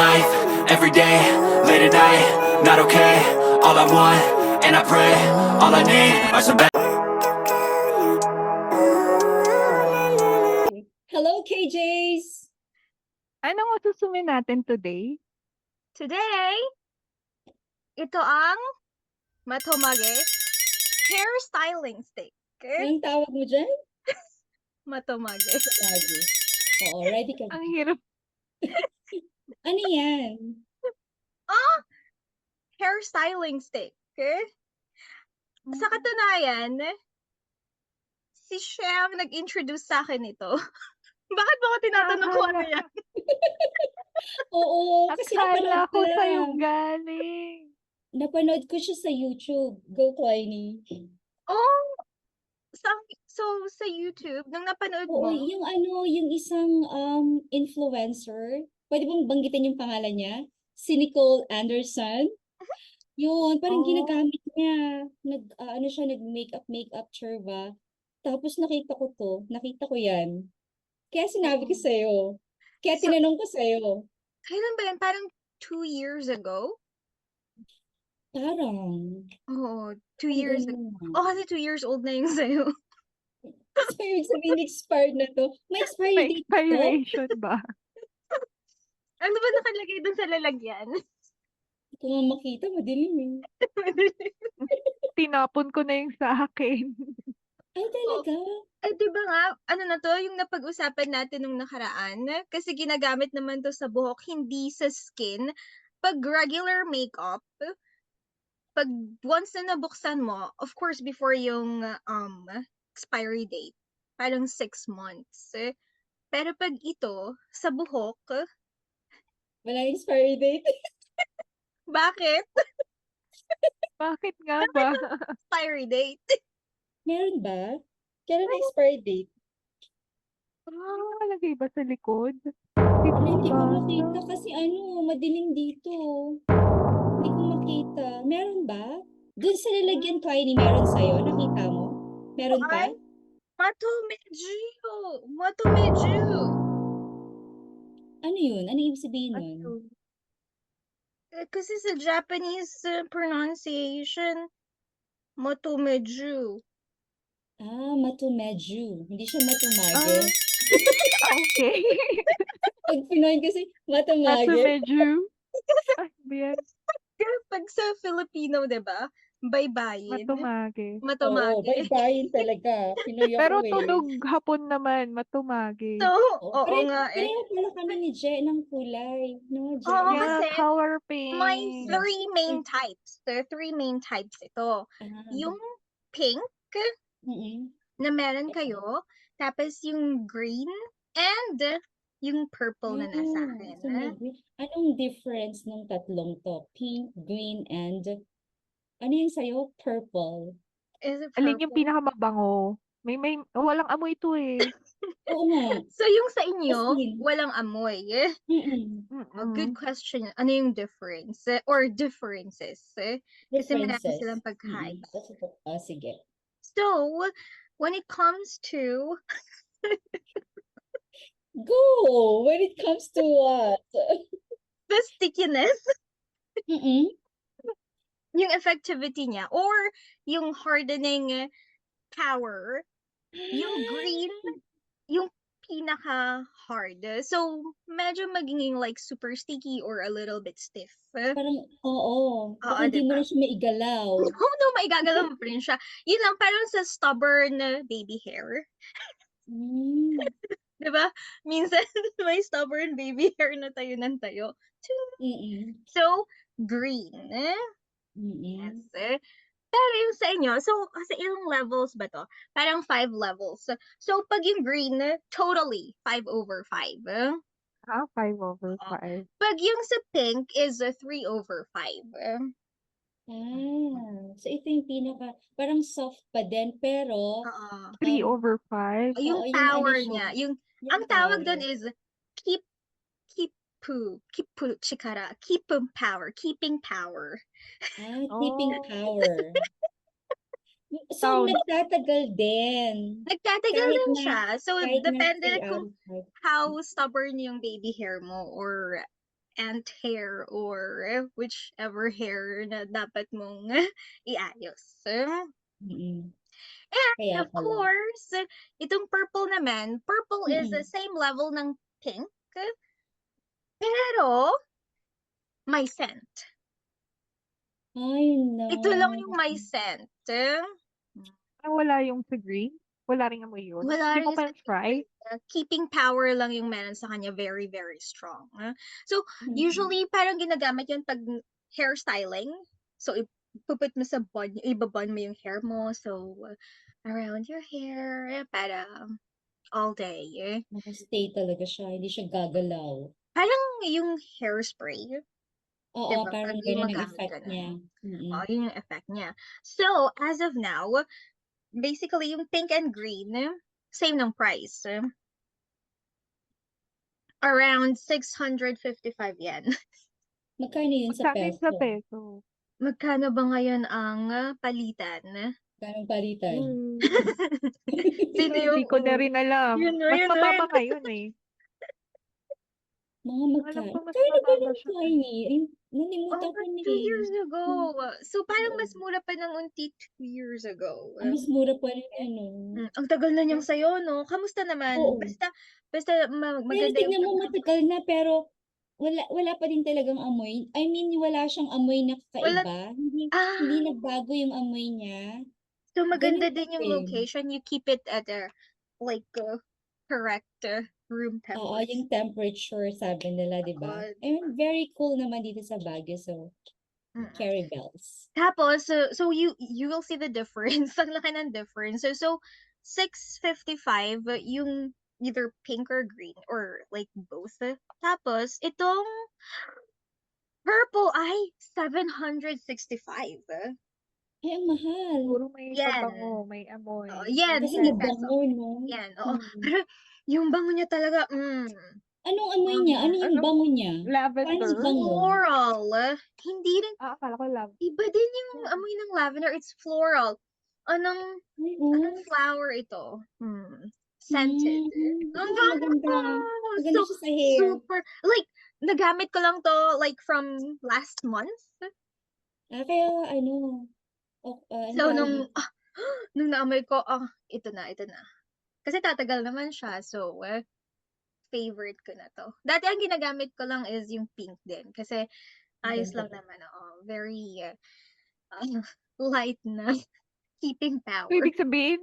life, every day, late at night, not okay. All I want, and I pray, all I need are some better. Hello, KJs! Anong ususumin natin today? Today, ito ang matomage hairstyling stick. Anong tawag mo dyan? Matomage. Lagi. Oo, ready ka. Ang hirap. Ano yan? Hairstyling stick. Sa katunayan, si Shem nag-introduce sa akin ito. Bakit mo ko tinatanong kung ano yan? Oo, kasi Akala ko sa'yo lang. galing. Napanood ko siya sa YouTube. Go, Tiny. Oh, sa YouTube, nung napanood Oo, mo, yung isang influencer. Pwede bang banggitin yung pangalan niya? Si Nicole Anderson. Yun, parang Oh. ginagamit niya. Nag-makeup churba. Tapos nakita ko yan. Kaya sinabi ko sa'yo. Kaya So- tinanong ko sa'yo. kailan ba yan? Parang 2 years ago? Parang. Oo, 2 Ang years ago. ganun. Oh, kasi 2 years old na yung sa'yo. So, ibig sabihin, expired na to. May expiry May date to? expiration ba? Ano ba nakalagay dun sa lalagyan? Hindi ko nga makita, madilim eh. Tinapon ko na yung sa akin. Ay, talaga? Ay, di ba nga, ano na to, yung napag-usapan natin nung nakaraan, kasi ginagamit naman to sa buhok, hindi sa skin. Pag regular makeup, pag once na nabuksan mo, of course, before yung expiry date, parang 6 months. Pero pag ito, sa buhok, Wala yung expiry date? bakit? Bakit nga ba? Expiry date. Meron ba? Kailan na expiry date? Lagay ba sa likod? Wala, hindi ko Basa. makita kasi madilim dito. Hindi ko makita. Meron ba? Doon sa lalagyan, Tiny, meron sa'yo? Nakita mo? Meron pa? Ay, Matomeju. Ano yun? Ano ibig sabihin nun? Kasi sa Japanese pronunciation, Matomeju. Matumeju. Hindi siya matumage. Okay. Pag Pinoy kasi, matumage. Atumeju. Ay, biyan. Pag sa Filipino, di ba? Baybayin. Matumage. Oo, Matomage. baybayin talaga. Pinoy ako Pero eh. tunog hapon naman, matumage. So, Oo, oo nga eh. pareho pala kami ni Je ng kulay. No, Je? Oo, Yeah, kasi color may pink. three main types. There are 3 main types ito. Yung pink Mm-mm. na meron kayo, tapos yung green, and yung purple na nasa akin. So anong difference ng tatlong to? Pink, green, and ano yung sa'yo? Purple. Is it Alin yung purple? pinakamabango? Walang amoy ito eh. Oo nga. So, yung sa inyo, Asin. walang amoy. Mm-mm. A good question. Ano yung difference? Or differences? Kasi marami Differences. silang pagkaiba. Sige. So, when it comes to Go! When it comes to what? the stickiness, Mm-mm. yung effectivity niya, or yung hardening power, yung green, yung pinaka-hard. So, medyo magiging like super sticky or a little bit stiff. Parang, oo. Baka hindi mo diba? na siya maigalaw. Oh no, maigagalaw mo pa rin siya. Yun lang, parang sa stubborn baby hair. Mm. Diba? Minsan, may stubborn baby hair na tayo ng tayo. Mm-mm. So, green. Mm-mm. Yes. Pero yung sa inyo, so, kasi ilang levels ba to? Parang 5 levels. So, pag yung green, totally 5/5. 5/5. Pag yung sa pink is 3/5. So ito yung parang soft pa din, pero, Oo. 3/5. Yung Oo, yung power ano siya, niya, yung ang tawag doon power. is kipu chikara, keeping power. Keeping Oh. power. So, Sound. nagtatagal din. Nagtatagal Kahit din na- siya. So, Kahit na depende 3 kung out of 5. how stubborn yung baby hair mo or ant hair or whichever hair na dapat mong iayos. Mm. And Kaya of pala. course, itong purple naman, purple is the Mm. same level ng pink, pero may scent. Ay, Ito lang no. yung may scent. Wala yung sa green? Wala ring amoy yun? Wala Hindi mo rin pa sa try? keeping power lang yung meron sa kanya, very, very strong. So, Mm. usually, parang ginagamit yun pag hairstyling. So, ipuput mo sa bun, ibabun mo yung hair mo. So, around your hair, para all day. Naka-stay talaga siya. Hindi siya gagalaw. Parang yung hairspray, Oo, diba? parang Pag ganun ang gumagamit effect ka niya. na. Yun yung effect niya. So, as of now, basically, yung pink and green, same ng price. Around 655 yen. Magkano yun sa Magkano yun sa peso? peso? Magkano ba ngayon ang palitan? Magkano palitan? Sino Hindi yung ko na rin alam. Yun na, Mas yun na mababa rin. ngayon eh. Mga Alam magkano? ko mas Kaya ba mababa ng siya. tiny? Ay, nalimutan ko Over na 2 years eh. ago. So, parang mas mura pa ng unti 2 years ago. Mas mura pa rin ano. Ang tagal na niyang sayo, no? Kamusta naman? Oo. Basta Pero maganda yung tignan mo, matagal na pero wala pa din talagang amoy. I mean, wala siyang amoy na Wala, kakaiba. Hindi ah, nagbago yung amoy niya. so maganda Ganun pa din yung din. location. You keep it at a, like, correct room Oo, temperature. yung temperature, sabi nila, di ba? Oo, I mean, very cool naman dito sa Baguio, so mm. carry bells. Tapos, so you will see the difference. Ang laki ng difference. So 655 yung either pink or green or like both. Tapos, itong purple ay 765. Ay, ang mahal. Siguro may pabango, Yan. may amoy. Yan, Kasi in Ganyan. peso. mabango, no? Yan, oo. Hmm. Pero yung bango niya talaga, Anong amoy niya? Ano yung Anong bango niya? Paano lavender? yung bango? floral. Hindi rin, Akala ko iba din yung amoy ng lavender. It's floral. Anong Ay, Anong oh. flower ito? Scented. Ang Ay, bango maganda. to! Maganda So, siya sa hair. super, like, nagamit ko lang to, like, from last month. Kaya ano, ano So, tawag dito? nung naamoy ko, ito na. Kasi tatagal naman siya, so, favorite ko na to. Dati ang ginagamit ko lang is yung pink din, kasi ayos lang Maganda. naman, very, light na keeping So, power. ibig sabihin,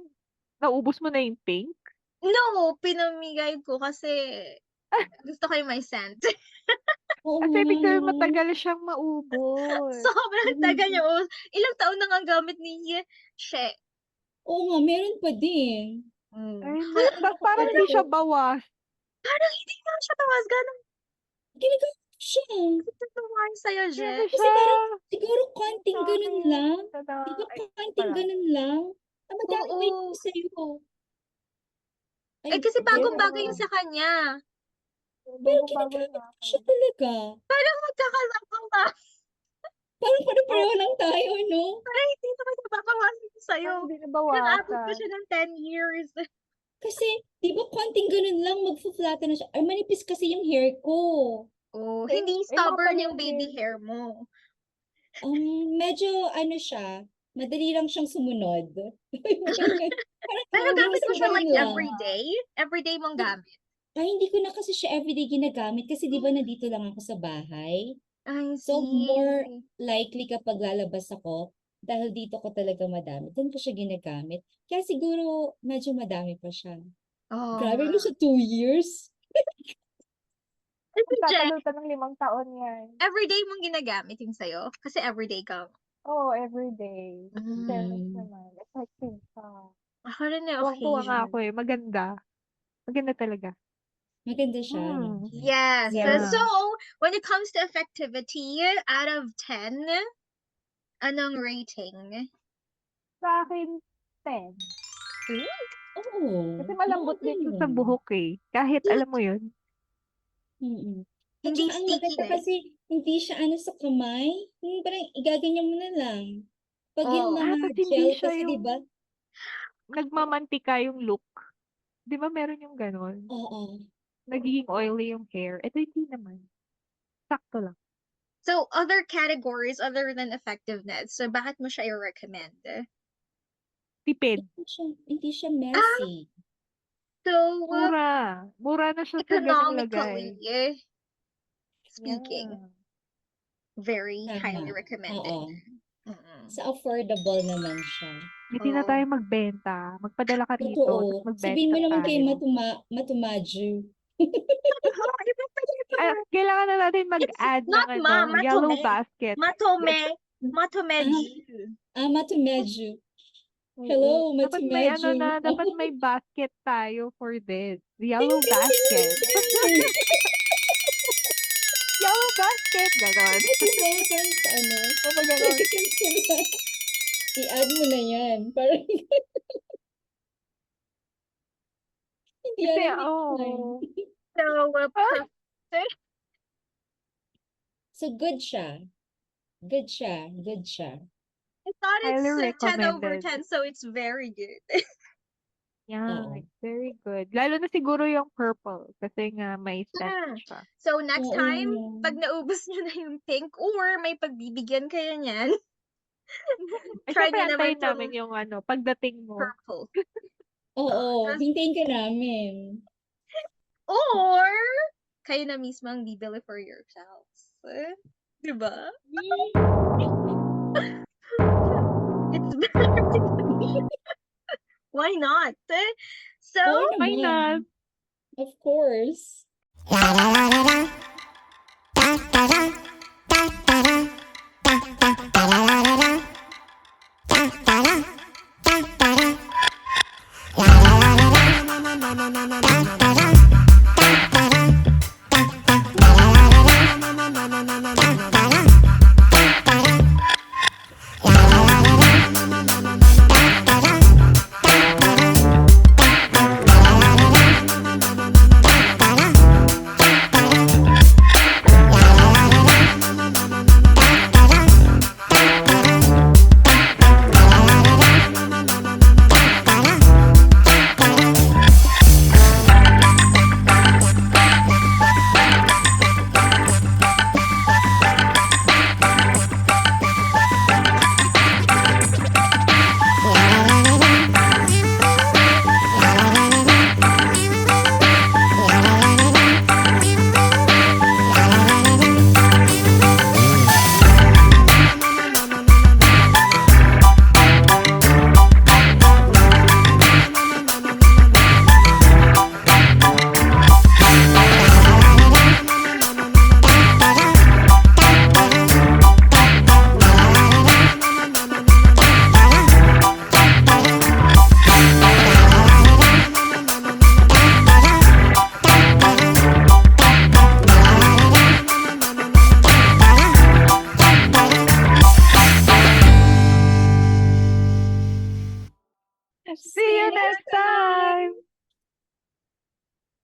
naubos mo na yung pink? No, pinamigay ko kasi gusto ko yung may scent. Oo Kasi nga, ibig sabihin, no? matagal siyang maubos. Sobrang tagal niya. Ilang taon na nga ang gamit ni She. Oo nga, meron pa din. Ay, Wala, tas parang hindi siya bawas. parang hindi na siya tawas. Ganun Ginagamit ko siya. tutumahan sa'yo, Je. Ano Kasi siya? parang siguro Sa konting ganun akin. lang. Tada. Di ba Ay, konting pala. ganun lang? Madami pa Oo. yung sa'yo. Ay, Kasi Sige, bagong-bago yung ano. sa kanya. pero Bago-bago ginagamit na ko ako. siya talaga. Parang magkakalapang ba? Parang Oh, pare-pareho lang tayo, no? Parang hindi naman nababawasan sa'yo. parang hindi Pinang-abot pa nabawasan. siya ng 10 years. Kasi, di ba konting ganun lang, magfu-flatten na siya. Ay, manipis kasi yung hair ko. Oh, Eh, hindi eh, mga stubborn pala yung yung baby hair. hair mo. Medyo ano siya, madali lang siyang sumunod. Parang Pero gamit mo basta siya ganun like lang. everyday? Everyday mong gamit? Ay, hindi ko na kasi siya everyday ginagamit kasi di ba nandito lang ako sa bahay. I So, more see. likely kapag lalabas ako, dahil dito ko talaga madami, doon ko siya ginagamit. Kaya siguro, medyo madami pa siya. Oo Grabe nga. mo sa 2 years. Ito, Je, Magtatagal pa ng 5 taon yan. everyday mong ginagamit yung sa'yo? Kasi everyday ka. Oo, everyday. Fairness Mm. naman. Effective siya. Ako rin na Tuwang-tuwa nga occasion. ako eh. Maganda. Maganda talaga. Maganda siya. Yes. Yeah. So, when it comes to effectivity, out of 10, anong rating? Sa akin, 10. Oo. Kasi malambot din siya sa ganun. buhok eh. Kahit alam mo yun. Mm. At Hindi saka ang sticky maganda na. kasi hindi siya ano sa kamay. Yung parang igaganyan mo na lang. Pag yung Oo. mga Tapos hindi gel siya kasi, di yung ba? nagmamantika yung look. Di ba meron yung ganon? Oo. Nagiging oily yung hair. Ito hindi naman. Sakto lang. So, other categories other than effectiveness. So, bakit mo siya i-recommend? Tipid. Hindi siya Ah, messy. so, Mura. Mura na siya sa ganung economically lagay. speaking, Yeah. very highly Tama. recommended. Oo. Mm. Sa affordable naman siya. Hindi na Oo. tayo magbenta. Magpadala ka rito, tapos Totoo. Sabihin mo magbenta naman kay tayo. Matumaju. Ay, kailangan na natin It's mag-add ng not ma, yellow matome. basket. Matomeji. Matumaju. Oo. Hello, Dapat may Matumaju. dapat may basket tayo for this. Yellow basket. Yellow basket, ganon. Diba? Parang sa ano? Ano ganon? Seconds ka na. I-add mo na yan. Parang hindi Kasi, alam next time. So, Ah, So, good siya. Good siya. Good siya. I thought highly it's 10 over recommended. 10, so it's very good. Yeah, Oo. it's very good. Lalo na siguro yung purple. Kasi nga may scent Mm. siya. So, next Oo. time, pag naubos nyo na yung pink or may pagbibigyan kayo niyan, Ay, try syempre, nyo naman antayin namin tong yung pagdating mo. purple. Oo. Just- Hintayin ka namin. Or, kayo na mismo ang bibili for yourselves. Diba? It's better. Why not? So, Oo Why not? naman. Of course. La la la la la.